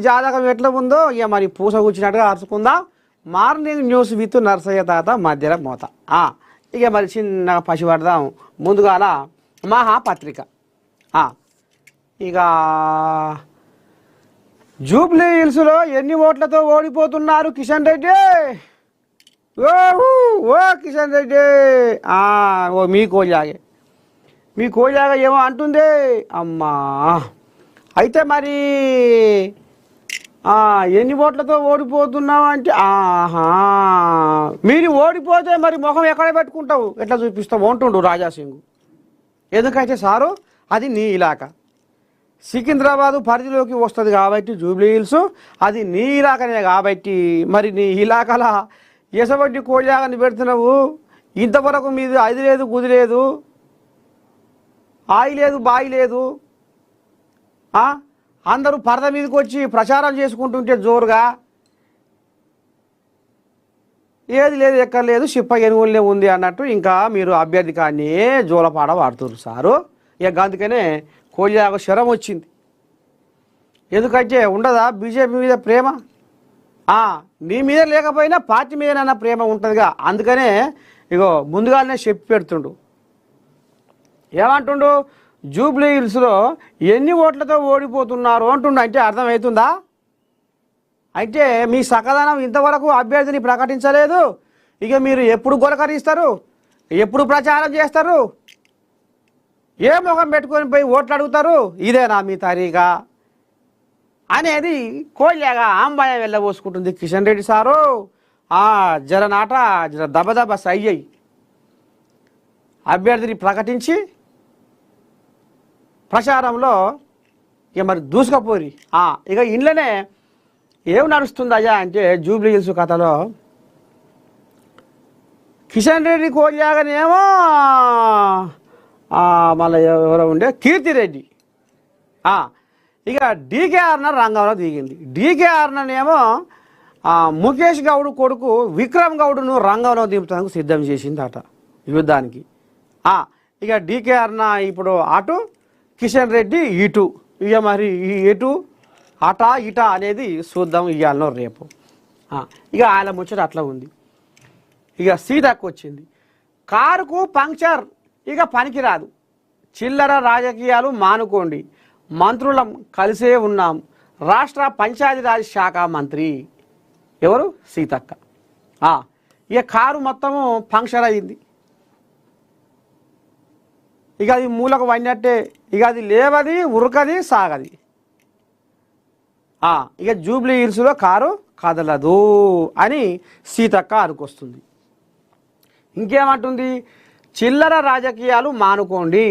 జాతకం ఎట్లా ఉందో ఇక మరి పూస కూర్చున్నట్టుగా అరుచుకుందాం. మార్నింగ్ న్యూస్ విత్ నర్సయ్య తాత మధ్యలో మోత. ఇక మరి చిన్నగా పసిపడదాం. ముందుగాల మహాపత్రిక. ఇక జూబ్లీ హిల్స్లో ఎన్ని ఓట్లతో ఓడిపోతున్నారు కిషన్ రెడ్డి? ఓ కిషన్ రెడ్డి, ఓ మీ కోజాగా ఏమో అంటుంది అమ్మా. అయితే మరి ఎన్ని ఓట్లతో ఓడిపోతున్నావు అంటే, మీరు ఓడిపోతే మరి ముఖం ఎక్కడ పెట్టుకుంటావు, ఎట్లా చూపిస్తావు అంటుండు రాజాసింగ్. ఎందుకంటే సారు అది నీ ఇలాకా, సికింద్రాబాదు పరిధిలోకి వస్తుంది కాబట్టి జూబ్లీ హిల్స్ అది నీ ఇలాకనే కాబట్టి మరి నీ ఇలాకాల ఎసబట్టి కోజాగని పెడుతున్నావు. ఇంతవరకు మీది అది లేదు గుది లేదు, ఆయి లేదు బాయి లేదు. అందరూ పరద మీదకి వచ్చి ప్రచారం చేసుకుంటుంటే జోరుగా ఏది లేదు ఎక్కర్లేదు చిప్ప ఎనుగులే ఉంది అన్నట్టు ఇంకా మీరు అభ్యర్థి కానీ జోలపాడ వాడుతున్నారు సారు. ఇక అందుకనే కోజాగ శరం వచ్చింది. ఎందుకంటే ఉండదా బీజేపీ మీద ప్రేమ? నీ మీద లేకపోయినా పార్టీ మీదనన్నా ప్రేమ ఉంటుందిగా. అందుకనే ఇగో ముందుగానే చెప్పి పెడుతుండు. ఏమంటుండు? జూబ్లీ హిల్స్లో ఎన్ని ఓట్లతో ఓడిపోతున్నారు అంటుండు. అంటే అర్థమవుతుందా? అయితే మీ సకదనం ఇంతవరకు అభ్యర్థిని ప్రకటించలేదు. ఇక మీరు ఎప్పుడు గొలకరిస్తారు, ఎప్పుడు ప్రచారం చేస్తారు, ఏ ముఖం పెట్టుకొని పోయి ఓట్లు అడుగుతారు? ఇదేనా మీ తరీగా అనేది కోళ్ళగా ఆంబాయ వెళ్ళబోసుకుంటుంది కిషన్ రెడ్డి సారు. జర నాట జర దబదబ సయ్యయి అభ్యర్థిని ప్రకటించి ప్రచారంలో ఇక మరి దూసుకపోరి. ఇక ఇంట్లోనే ఏం నడుస్తుందయ్యా అంటే జూబ్లీ హిల్స్ కథలో కిషన్ రెడ్డి కోళ్ళగానేమో మళ్ళీ ఎవరో ఉండే కీర్తిరెడ్డి. ఇక డీకేఆర్న రంగంలో దిగింది. డీకేఆర్నేమో ముఖేష్ గౌడ్ కొడుకు విక్రమ్ గౌడ్ను రంగంలో దింపడానికి సిద్ధం చేసిందట యుద్ధానికి. ఇక డీకేఆర్న ఇప్పుడు అటు, కిషన్ రెడ్డి ఇటు. ఇక మరి ఎటు అటా ఇటా అనేది చూద్దాం ఇవాళ రేపు. ఇక ఆయన ముచ్చట అట్లా ఉంది. ఇక సీతకు వచ్చింది. కారుకు పంక్చర్ ఇక పనికిరాదు, చిల్లర రాజకీయాలు మానుకోండి, మంత్రులం కలిసే ఉన్నాం, రాష్ట్ర పంచాయతీరాజ్ శాఖ మంత్రి ఎవరు? సీతక్క. ఇక కారు మొత్తము పంక్చర్ అయింది. ఇక అది మూలకు వండినట్టే, ఇక అది లేవది ఉరకది సాగది. ఇక జూబ్లీ హిల్స్లో కారు కదలదు అని సీతక్క అనుకొస్తుంది. ఇంకేమంటుంది? చిల్లర రాజకీయాలు మానుకోండి.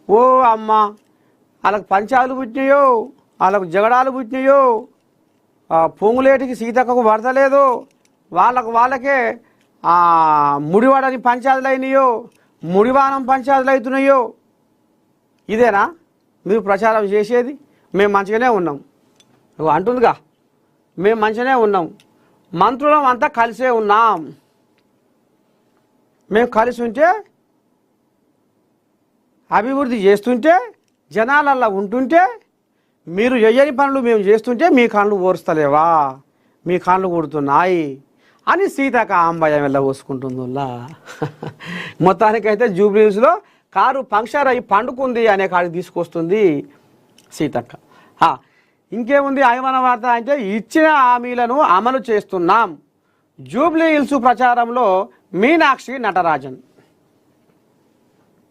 ఓ అమ్మ, వాళ్ళకు పంచాలు పుట్టినాయో, వాళ్ళకు జగడాలు పుట్టినాయో, పొంగులేటికి సీతక్కకు పడతలేదు, వాళ్ళకే ముడివాడని పంచాయతీలు అయినాయో, ముడివానం పంచాయతీలు అవుతున్నాయో. ఇదేనా మీరు ప్రచారం చేసేది? మేము మంచిగానే ఉన్నాం అంటుందిగా. మేము మంచిగానే ఉన్నాం, మంత్రులం అంతా కలిసే ఉన్నాం, మేము కలిసి ఉంటే అభివృద్ధి చేస్తుంటే జనాలల్లా ఉంటుంటే మీరు ఎయ్యని పనులు మేము చేస్తుంటే మీ కళ్ళు ఓరుస్తలేవా, మీ కళ్ళు కొడుతున్నాయి అని సీతక్క ఆంబయ్య వెళ్ళబోసుకుంటుందిలా. మొత్తానికైతే జూబ్లీ హిల్స్లో కారు పంక్చర్ అయ్యి పండుకుంది అనే కాడికి తీసుకొస్తుంది సీతక్క. ఇంకేముంది ఆయమన వార్త అంటే ఇచ్చిన హామీలను అమలు చేస్తున్నాం, జూబ్లీ హిల్స్ ప్రచారంలో మీనాక్షి నటరాజన్.